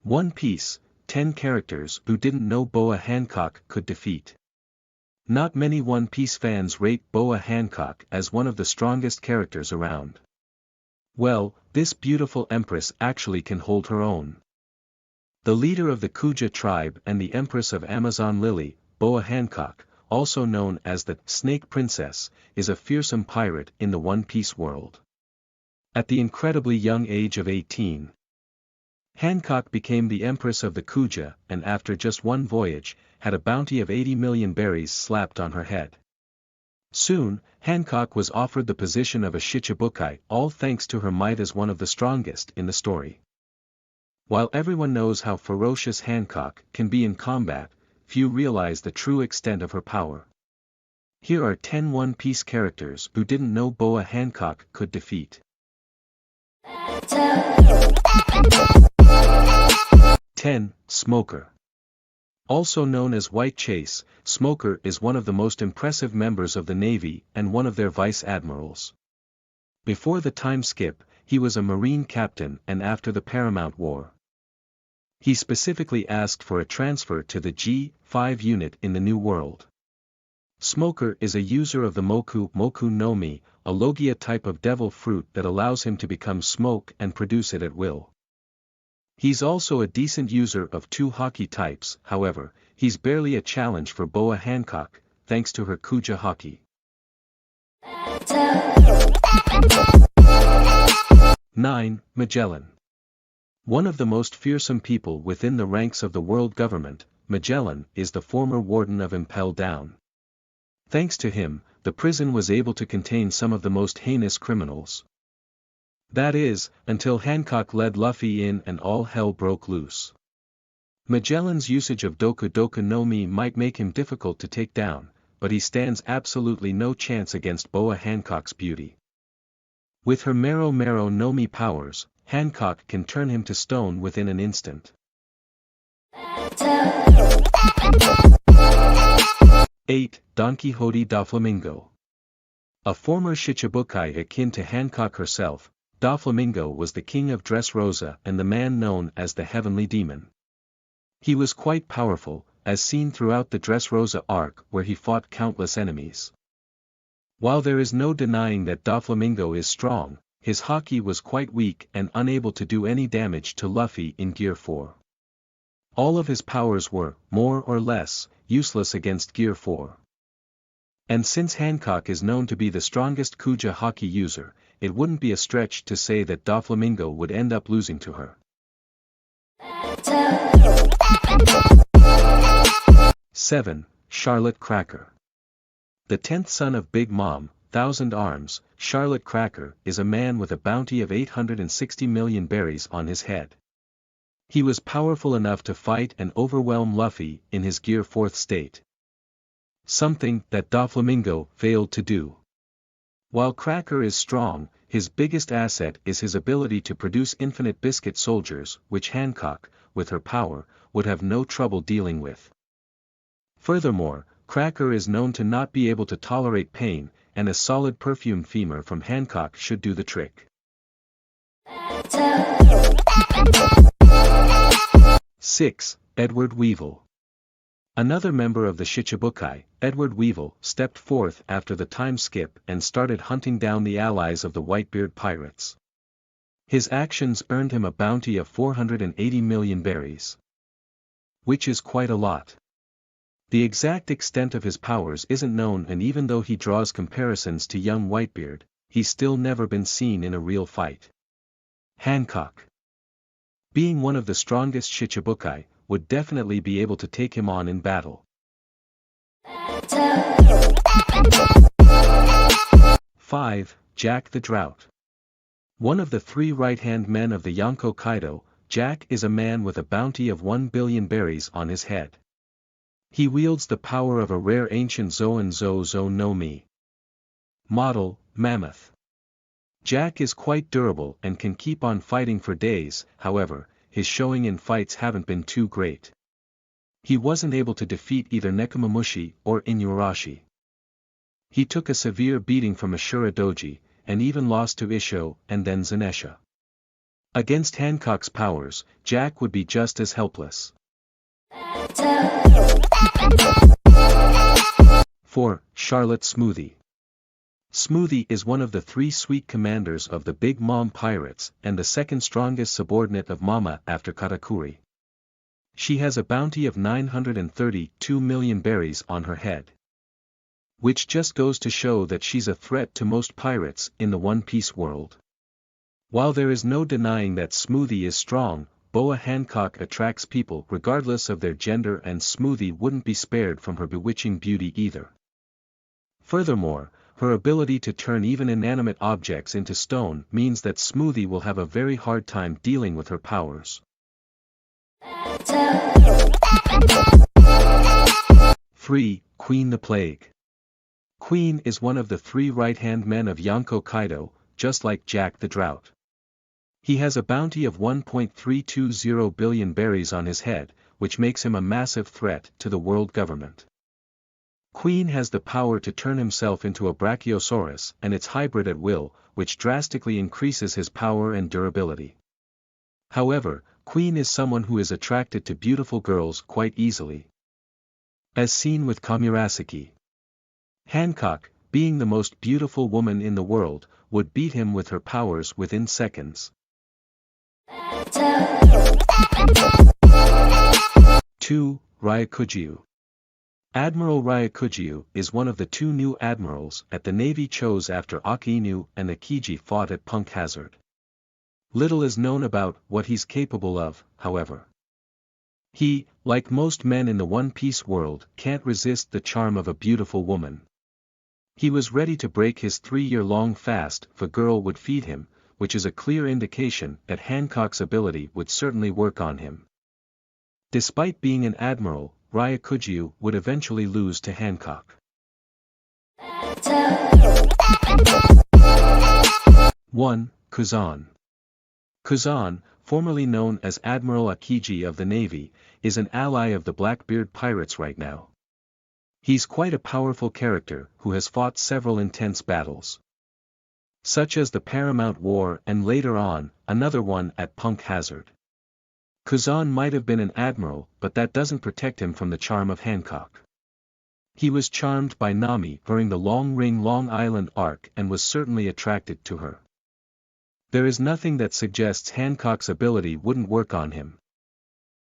One Piece, 10 characters who didn't know Boa Hancock could defeat. Not many One Piece fans rate Boa Hancock as one of the strongest characters around. Well, this beautiful empress actually can hold her own. The leader of the Kuja tribe and the empress of Amazon Lily, Boa Hancock, also known as the Snake Princess, is a fearsome pirate in the One Piece world. At the incredibly young age of 18, Hancock became the empress of the Kuja and after just one voyage, had a bounty of 80 million berries slapped on her head. Soon, Hancock was offered the position of a Shichibukai, all thanks to her might as one of the strongest in the story. While everyone knows how ferocious Hancock can be in combat, few realize the true extent of her power. Here are 10 One Piece characters who didn't know Boa Hancock could defeat. 10. Smoker. Also known as White Chase, Smoker is one of the most impressive members of the Navy and one of their vice admirals. Before the time skip, he was a Marine captain and after the Paramount War, he specifically asked for a transfer to the G5 unit in the New World. Smoker is a user of the Moku no Mi, a Logia type of devil fruit that allows him to become smoke and produce it at will. He's also a decent user of 2 Haki types, however, he's barely a challenge for Boa Hancock, thanks to her Kuja Haki. 9. Magellan. One of the most fearsome people within the ranks of the world government, Magellan is the former warden of Impel Down. Thanks to him, the prison was able to contain some of the most heinous criminals. That is, until Hancock led Luffy in and all hell broke loose. Magellan's usage of Doku no Mi might make him difficult to take down, but he stands absolutely no chance against Boa Hancock's beauty. With her Mero no Mi powers, Hancock can turn him to stone within an instant. 8. Don Quixote da Flamingo. A former Shichibukai akin to Hancock herself, Da Flamingo was the king of Dressrosa and the man known as the Heavenly Demon. He was quite powerful, as seen throughout the Dressrosa arc where he fought countless enemies. While there is no denying that Da Flamingo is strong, his Haki was quite weak and unable to do any damage to Luffy in Gear 4. All of his powers were, more or less, useless against Gear 4. And since Hancock is known to be the strongest Kuja Haki user, it wouldn't be a stretch to say that Da Flamingo would end up losing to her. 7. Charlotte Cracker. The 10th son of Big Mom, Thousand Arms, Charlotte Cracker is a man with a bounty of 860 million berries on his head. He was powerful enough to fight and overwhelm Luffy in his Gear 4th state. Something that Da Flamingo failed to do. While Cracker is strong, his biggest asset is his ability to produce infinite biscuit soldiers, which Hancock, with her power, would have no trouble dealing with. Furthermore, Cracker is known to not be able to tolerate pain, and a solid perfume femur from Hancock should do the trick. 6. Edward Weevil. Another member of the Shichibukai, Edward Weevil, stepped forth after the time skip and started hunting down the allies of the Whitebeard pirates. His actions earned him a bounty of 480 million berries, which is quite a lot. The exact extent of his powers isn't known, and even though he draws comparisons to young Whitebeard, he's still never been seen in a real fight. Hancock, being one of the strongest Shichibukai, would definitely be able to take him on in battle. 5. Jack the Drought. One of the 3 right-hand men of the Yonko Kaido, Jack is a man with a bounty of 1 billion berries on his head. He wields the power of a rare ancient Zoan Zo no Mi model, Mammoth. Jack is quite durable and can keep on fighting for days, however, his showing in fights haven't been too great. He wasn't able to defeat either Nekomamushi or Inuyarashi. He took a severe beating from Ashura Doji, and even lost to Isho and then Zanesha. Against Hancock's powers, Jack would be just as helpless. 4. Charlotte Smoothie. Smoothie is one of the 3 sweet commanders of the Big Mom Pirates and the second strongest subordinate of Mama after Katakuri. She has a bounty of 932 million berries on her head. Which just goes to show that she's a threat to most pirates in the One Piece world. While there is no denying that Smoothie is strong, Boa Hancock attracts people regardless of their gender, and Smoothie wouldn't be spared from her bewitching beauty either. Furthermore, her ability to turn even inanimate objects into stone means that Smoothie will have a very hard time dealing with her powers. 3. Queen the Plague. Queen is one of the 3 right-hand men of Yonko Kaido, just like Jack the Drought. He has a bounty of 1.320 billion berries on his head, which makes him a massive threat to the world government. Queen has the power to turn himself into a Brachiosaurus and its hybrid at will, which drastically increases his power and durability. However, Queen is someone who is attracted to beautiful girls quite easily. As seen with Kamurasaki. Hancock, being the most beautiful woman in the world, would beat him with her powers within seconds. 2. Ryukujiu. Admiral Ryukujiu is one of the 2 new admirals that the Navy chose after Akainu and Akiji fought at Punk Hazard. Little is known about what he's capable of, however. He, like most men in the One Piece world, can't resist the charm of a beautiful woman. He was ready to break his 3-year-long fast if a girl would feed him, which is a clear indication that Hancock's ability would certainly work on him. Despite being an admiral, Ryukujiu would eventually lose to Hancock. 1. Kuzan. Kuzan, formerly known as Admiral Akiji of the Navy, is an ally of the Blackbeard pirates right now. He's quite a powerful character who has fought several intense battles, such as the Paramount War and later on, another one at Punk Hazard. Kuzan might have been an admiral, but that doesn't protect him from the charm of Hancock. He was charmed by Nami during the Long Ring Long Island arc and was certainly attracted to her. There is nothing that suggests Hancock's ability wouldn't work on him.